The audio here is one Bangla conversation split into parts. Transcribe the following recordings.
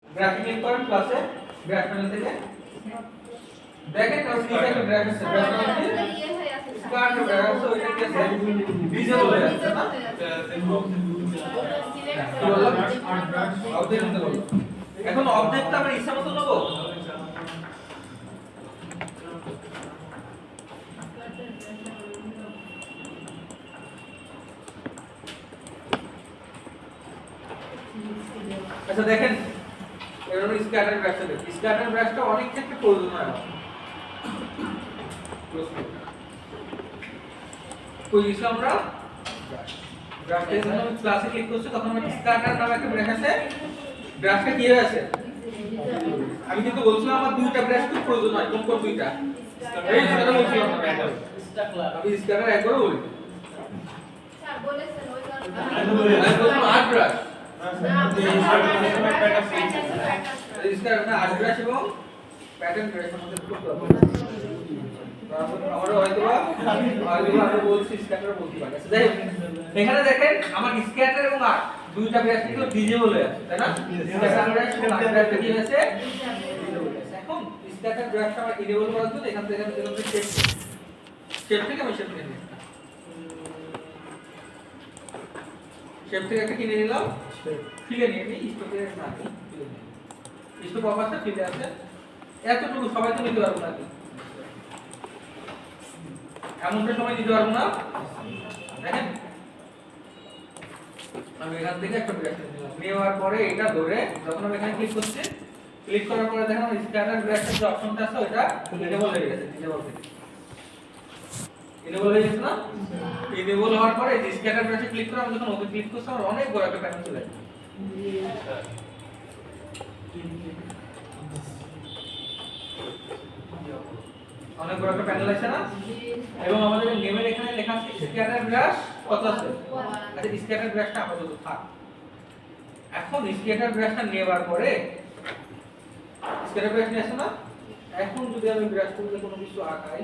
গ্রাফিক লিংক করেন ক্লাসে গ্রাফ প্যানেল থেকে দেখেন কারণ নিচে একটা গ্রাফ আছে গ্রাফ প্যানেলে স্কয়ার গ্রাফ আছে ওইটা কি আছে ডিজেবল হয়ে আছে না অবজেক্ট নিতে বলো এখন অবজেক্টটা আমরা ইচ্ছা মতো নেব আচ্ছা দেখেন এরকম স্ক্যাটার ব্রাশ আছে স্ক্যাটার ব্রাশটা অনেক ক্ষেত্রে প্রয়োজন হয় কই ইসলাম আমরা ব্রাশটা যখন ক্লাসে ক্লিক করছি তখন আমরা স্ক্যাটার নামে একটা ব্রাশ আছে ব্রাশটা কি হয়ে আছে আমি কিন্তু বলছিলাম আমার দুইটা ব্রাশ খুব প্রয়োজন হয় কোন কোন দুইটা এই যেটা বলছিলাম আমি স্ক্যাটার একবার বলি স্যার বলেছেন ওই আমি বললাম আট ব্রাশ স্ক্যাটার না আট ব্রাশ এবং প্যাটার্ন ব্রাশের মধ্যে খুব প্রবলেম আমারও হয়তো আমি বলছি স্ক্যাটার বলতে পারি আচ্ছা যাই হোক এখানে দেখেন আমার স্ক্যাটার এবং আর্ট দুইটা ব্রাশ কিন্তু ডিজেবল হয়ে আছে তাই না স্ক্যাটার ব্রাশ এবং আর্ট ব্রাশটা কি হয়েছে এখন স্ক্যাটার ব্রাশটা আমার ডিজেবল করার জন্য এখান থেকে আমি দিলাম শেপ থেকে আমি শেপ নিয়ে নিই শেপ থেকে একটা কিনে নিলাম ফিলে নিয়ে নিই স্টোকে না ফিলে নিই স্টোক অফারটা ফিলে আছে এতটুকু সবাই তো নিতে পারবো না এমনটা সময় দিতে পারবো না দেখেন আমি এখান থেকে একটা ব্রাশ নিলাম নেওয়ার পরে এটা ধরে যখন আমি এখানে ক্লিক করছি ক্লিক করার পরে দেখেন স্ক্যাটার ব্রাশের যে অপশনটা আছে ওটা এনেবল হয়ে গেছে এনেবল থেকে এনেবল হয়ে গেছে না এনেবল হওয়ার পরে এই স্ক্যাটার ব্রাশে ক্লিক করে আমি যখন ওকে ক্লিক করছি আমার অনেক বড় একটা প্যানেল চলে আসে অনেক বড় একটা প্যানেল আছে না এবং আমাদের নেমের এখানে লেখা আছে স্ক্যাটার ব্রাশ কত আছে আচ্ছা স্ক্যাটার ব্রাশটা আপাতত থাক এখন স্ক্যাটার ব্রাশটা নেওয়ার পরে স্ক্যাটার ব্রাশ নিয়ে আসো না এখন যদি আমি ব্রাশ করতে কোনো কিছু আঁকাই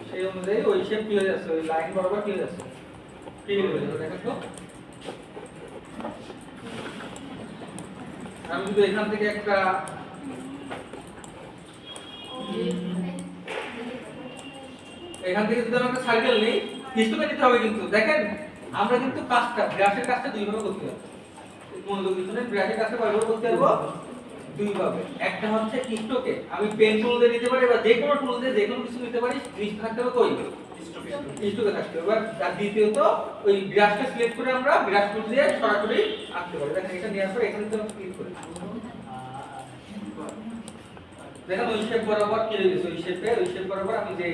সেই অনুযায়ী ওই শেপ কি হয়ে যাচ্ছে ওই লাইন বরাবর কি হয়ে যাচ্ছে ঠিক হয়ে যাচ্ছে দেখেন তো আমি যদি এখান থেকে একটা এখান থেকে যদি আমরা সার্কেল নেই স্টোকে নিতে হবে কিন্তু দেখেন আমরা কিন্তু কাজটা ব্রাশের কাজটা দুই ভাবে করতে হবে মনোযোগ দিতে হবে ব্রাশের কাজটা কয়ভাবে করতে পারবো দুই ভাবে একটা হচ্ছে স্টোকে আমি পেন টুল দিয়ে নিতে পারি বা যে কোনো টুল দিয়ে যে কোনো কিছু নিতে পারি জিনিসটা থাকতে হবে কই স্টোকে থাকতে হবে আর দ্বিতীয়ত ওই ব্রাশটা সিলেক্ট করে আমরা ব্রাশ টুল দিয়ে সরাসরি আঁকতে পারি দেখেন এটা নেওয়ার পরে এখানে তো ক্লিক করি দেখেন ওই শেপ বরাবর কি হয়ে গেছে ওই শেপ বরাবর আমি যে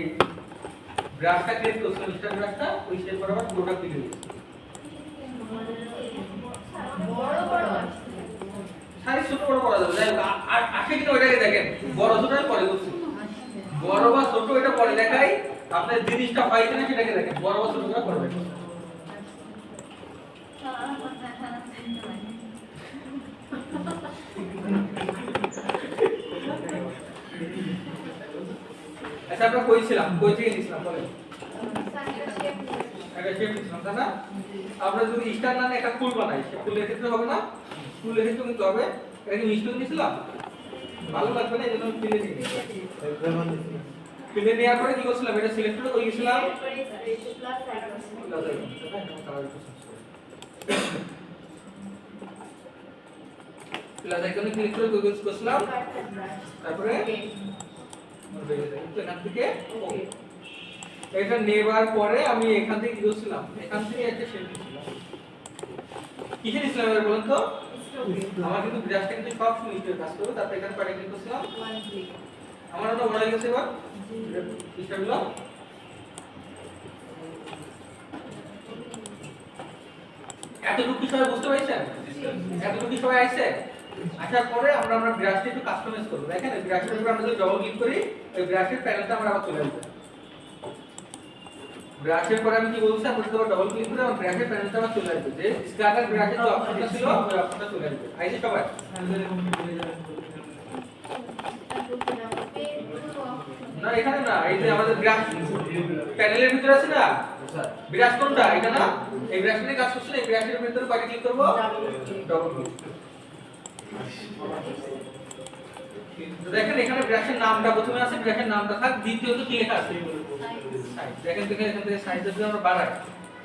ব্রাশটা ক্লিক করছি মিস্টার ব্রাশটা ওই শেপ বরাবর পুরোটা ক্লিক হয়ে গেছে বড় বড় সাইজ ছোট বড় করা যাবে যাই আর আসে কিন্তু ওইটাকে দেখেন বড় ছোট আমি পরে করছি বড় বা ছোট এটা পরে দেখাই আপনি জিনিসটা পাই কিনা সেটাকে দেখেন বড় বা ছোট করে পরে দেখেন আচ্ছা আমরা কইছিলাম কই থেকে নিছিলাম বলেন একটা শেপ নিছিলাম তাই না আমরা যদি স্টার নামে একটা ফুল বানাই সে ফুলের ক্ষেত্রে হবে না ফুলের ক্ষেত্রে কিন্তু হবে এটা কি মিষ্টি নিছিলাম ভালো লাগবে না এজন্য ফিলে নিয়ে ফিলে নেওয়ার পরে কি করছিলাম এটা সিলেক্ট করে কই গেছিলাম প্লাস আইকনে ক্লিক করে কই করছিলাম তারপরে এখান থেকে এটা নেবার পরে আমি এখান থেকে কি করছিলাম এখান থেকে একটা শেপ নিছিলাম কিসে নিছিলাম এবার বলুন তো আমার কিন্তু ব্রাশটা কিন্তু সব সময় স্টোর কাজ করবে তারপর এখানে পারে ক্লিক করছিলাম আমার ওটা বড় হয়ে গেছে এবার স্টোরগুলো এতটুকু সবাই বুঝতে পারছেন এতটুকু সবাই আইছে আসার পরে আমরা ব্রাশটা একটু কাস্টমাইজ করব দেখেন এই ব্রাশের উপর আমরা যদি ডবল ক্লিক করি এই ব্রাশের প্যানেলটা আমরা আবার চলে আসবে ব্রাশের পরে আমি কি বলছি আমরা যদি ডবল ক্লিক করে আমরা ব্রাশের প্যানেলটা আবার চলে আসবে যে স্ক্যাটার ব্রাশের যে অপশনটা ছিল ওই অপশনটা চলে আসবে আইছে সবাই না এখানে না এই যে আমাদের ব্রাশ প্যানেলের ভিতরে আছে না ব্রাশ কোনটা এটা না এই ব্রাশ নিয়ে কাজ করছেন এই ব্রাশের ভিতরে কয়টা ক্লিক করব ডবল ক্লিক তো দেখেন এখানে ব্রাশের নামটা প্রথমে আছে ব্রাশের নামটা থাক দ্বিতীয়ত কি লেখা আছে সাইজ দেখেন দেখেন এখান থেকে সাইজ যদি আমরা বাড়াই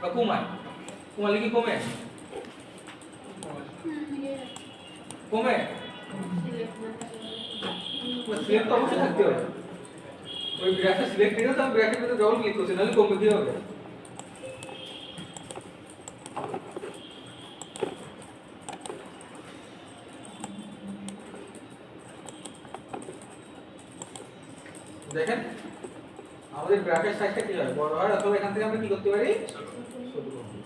বা কমাই কমালে কি কমে কমে সিলেক্ট অবশ্যই থাকতে হবে ওই ব্রাশে সিলেক্ট করে তো আমি ব্রাশের ভিতরে ডবল ক্লিক করছি নাহলে কমবে কি হবে দেখেন আমাদের ব্রাকেট সাইজটা কি হয় বড় হয় অথবা এখান থেকে আমরা কি করতে পারি ছোট করতে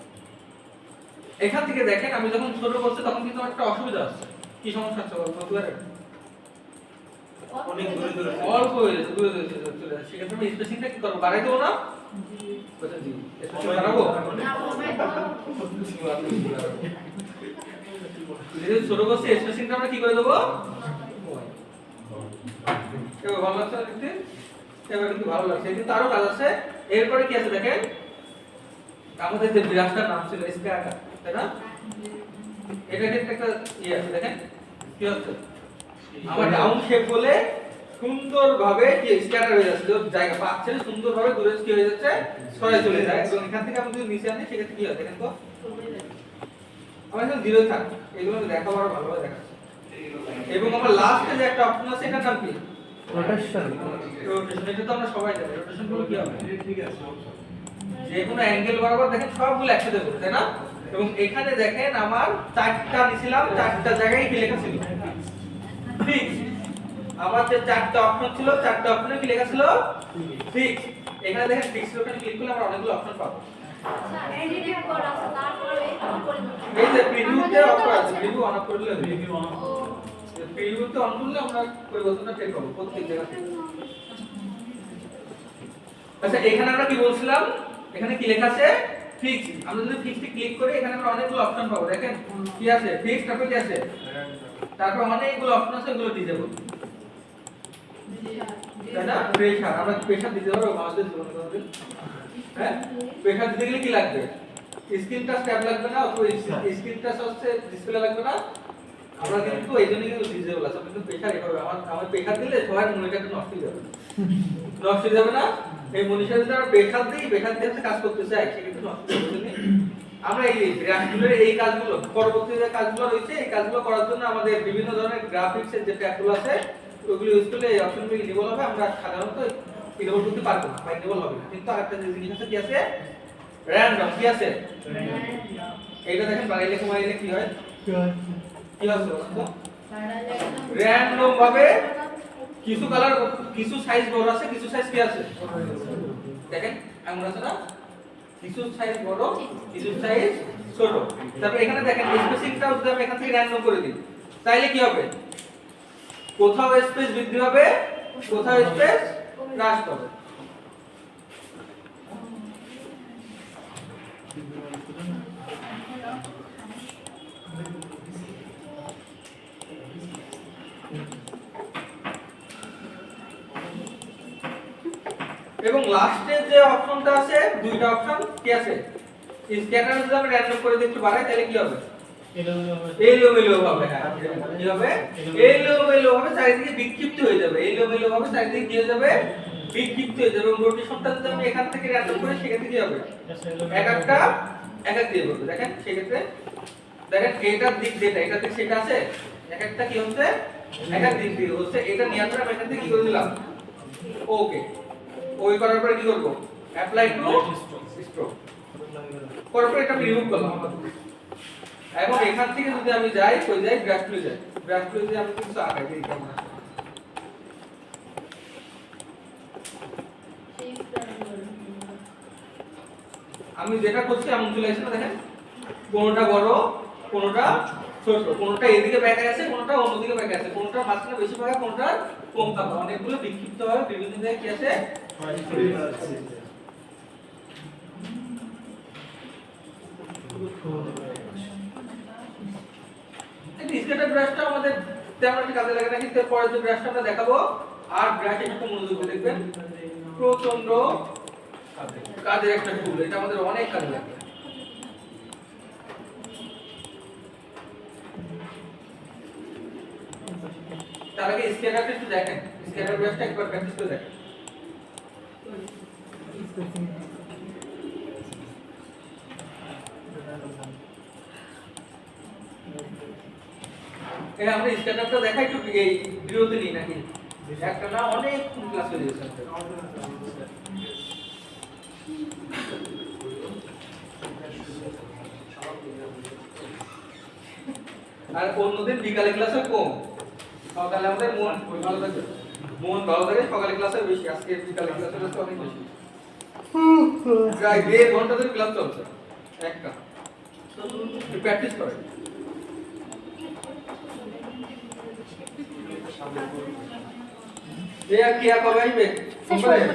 এখান থেকে দেখেন আমি যখন ছোট বলছি তখন কিন্তু একটা অসুবিধা আছে কি সমস্যা আছে বলতে পারেন অনেক দূরে দূরে অল্প হয়ে যাচ্ছে দূরে দূরে চলে যাচ্ছে সেক্ষেত্রে আমি স্পেসিংটা কি করব বাড়াই দেব না বুঝছেন জি স্পেসিং বাড়াবো যদি ছোট বলছি স্পেসিংটা আমরা কি করে দেব এবার ভালো লাগছে দেখতে এবার কিন্তু ভালো লাগছে কিন্তু আরো কাজ আছে এরপরে কি আছে দেখেন আমাদের যে ব্রাশটার নাম ছিল স্ক্যাটার তাই না এটা ক্ষেত্রে একটা ইয়ে আছে দেখেন কি হচ্ছে আমার ডাউন শেপ বলে সুন্দরভাবে কি স্ক্যাটার হয়ে যাচ্ছে জায়গা পাচ্ছে সুন্দরভাবে দূরে কি হয়ে যাচ্ছে সরে চলে যায় এবং এখান থেকে আমি যদি নিচে আনি সেক্ষেত্রে কি হয় দেখেন তো আমার এখানে জিরো থাক এগুলো দেখাবো আরো ভালোভাবে দেখাচ্ছি এবং আমার লাস্টে যে একটা অপশন আছে এটার নাম কি রোটেশন এটা তো আমরা সবাই জানি রোটেশন গুলো কি হবে ঠিক আছে যে কোনো অ্যাঙ্গেল বরাবর দেখেন সবগুলো একসাথে করতে তাই না এবং এখানে দেখেন আমার চারটা নিছিলাম চারটা জায়গায় কি লেখা ছিল ফিক্স আমার যে চারটা অপশন ছিল চারটা অপশনে কি লেখা ছিল ফিক্স এখানে দেখেন ফিক্স ওখানে ক্লিক করলে আমরা অনেকগুলো অপশন পাবো স্যার এডিট করা আছে তারপরে এই যে প্রিভিউতে অফ করা আছে প্রিভিউ অন করলে প্রিভিউ অন প্রিভিউতে অন করলে আমরা পরিবর্তনটা টেক পাবো প্রত্যেক জায়গাতে আচ্ছা এখানে আমরা কি বলছিলাম এখানে কি লেখা আছে ফিক্স আমরা যদি ফিক্সে ক্লিক করি এখানে আমরা অনেকগুলো অপশন পাবো দেখেন কি আছে ফিক্স তারপর কি আছে তারপর অনেকগুলো অপশন আছে এগুলো ডিসেবল তাই না প্রেসার আমরা প্রেসার দিতে পারবো মাউসের জীবনে কোনদিন হ্যাঁ প্রেসার দিতে গেলে কি লাগবে স্ক্রিন টাচ ট্যাব লাগবে না অথবা স্ক্রিন টাচ হচ্ছে ডিসপ্লে লাগবে না আমরা কিন্তু এইজন্যই কিন্তু ডিসেবল আছে কিন্তু প্রেসার এভাবে আমার প্রেসার দিলে সবার মনিটরটা নষ্ট হয়ে যাবে নষ্ট হয়ে যাবে না এই মনিটরে যদি আমরা প্রেসার দিই প্রেসার দিয়ে কাজ করতে চাই সেক্ষেত্রে নষ্ট হয়ে যাবে আমরা এই ব্রাশগুলোর এই কাজগুলো পরবর্তী যে কাজগুলো রয়েছে এই কাজগুলো করার জন্য আমাদের বিভিন্ন ধরনের গ্রাফিক্সের যে ট্যাবগুলো আছে ওগুলো ইউজ করলে এই অপশনগুলো ইনেবল হবে আমরা সাধারণত ইনেবল করতে পারবো না বা ইনেবল হবে না কিন্তু আরেকটা যে জিনিস আছে কি আছে র‍্যান্ডম কি আছে এইটা দেখেন বাড়াইলে কমাইলে কি হয় কি আছে বলতো র‍্যান্ডম ভাবে কিছু কালার কিছু সাইজ বড় আছে কিছু সাইজ কি আছে দেখেন এমন আছে না কিছু সাইজ বড় কিছু সাইজ ছোট তারপর এখানে দেখেন স্পেসিংটা যদি আমি এখান থেকে র‍্যান্ডম করে দিই তাইলে কি হবে কোথাও স্পেস বৃদ্ধি হবে কোথাও স্পেস হ্রাস পাবে এবং লাস্টে যে অপশনটা আছে দুইটা অপশন কি আছে স্ক্যাটার যদি আমি র‍্যান্ডম করে দিই একটু বাড়াই তাহলে কি হবে এলোমেলো ভাবে কি হবে এলোমেলো ভাবে চারিদিকে বিক্ষিপ্ত হয়ে যাবে এলোমেলো ভাবে চারিদিকে কি হয়ে যাবে বিক্ষিপ্ত হয়ে যাবে এবং রোটেশনটা যদি আমি এখান থেকে র‍্যান্ডম করি সেক্ষেত্রে কি হবে এক একটা এক এক দিয়ে করবে দেখেন সেক্ষেত্রে দেখেন এটার দিক যেটা এটা দিক সেটা আছে এক একটা কি হচ্ছে এক এক দিক দিয়ে হচ্ছে এটা নিয়ন্ত্রণ আমি এখান থেকে কি করে দিলাম ওকে ওই করার পরে কি করব অ্যাপ্লাই টু স্ট্রোক করার পরে এটা রিমুভ করলাম এবং এখান থেকে যদি আমি যাই কই যাই ব্রাশ টুলে যাই ব্রাশ টুলে যদি আমি কিছু আঁকাই দিই কেমন আসে আমি যেটা করছি এমন চলে আসছে না দেখেন কোনটা বড় কোনটা ছোট কোনটা এদিকে ব্যাক আছে কোনটা অন্যদিকে ব্যাক আছে কোনটা মাঝখানে বেশি ভাগ কোনটা কম থাকে অনেকগুলো বিক্ষিপ্ত হবে বিভিন্ন জায়গায় কি আছে এই স্কেটার ব্রাশটা আমাদের তেমন একটা কাজে লাগে না কিন্তু পরে যে ব্রাশটা আমরা দেখাবো আর ব্রাশ একটু মনোযোগ দিয়ে দেখবেন প্রচন্ড কাজে কাজের একটা টুল, এটা আমাদের অনেক কাজে লাগে। তার আগে স্কেলারটা একটু দেখেন, স্কেলার ব্রাশটা একবার প্র্যাকটিস করে দেখেন। এই আমরা স্কেলারটা দেখাই একটু এই বিরতি নিই নাকি একটা না অনেক ক্লাস হয়ে গেছে। আর অন্যদিন বিকালে ক্লাসে কম, সকালে আমাদের মন ভালো থাকে, সকালে ক্লাসে বেশি, আজকে বিকালে ক্লাসে অনেক বেশি, প্রায় 1.5 ঘন্টা ধরে ক্লাস চলছে একটা, প্র্যাকটিস করে। ये क्या कब आइबे সোমবারে?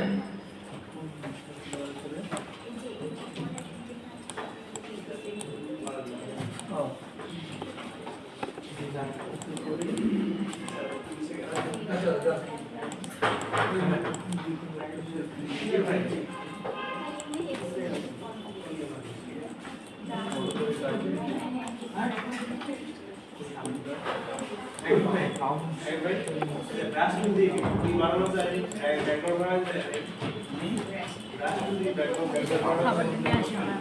খাবার নিয়ে আসে না।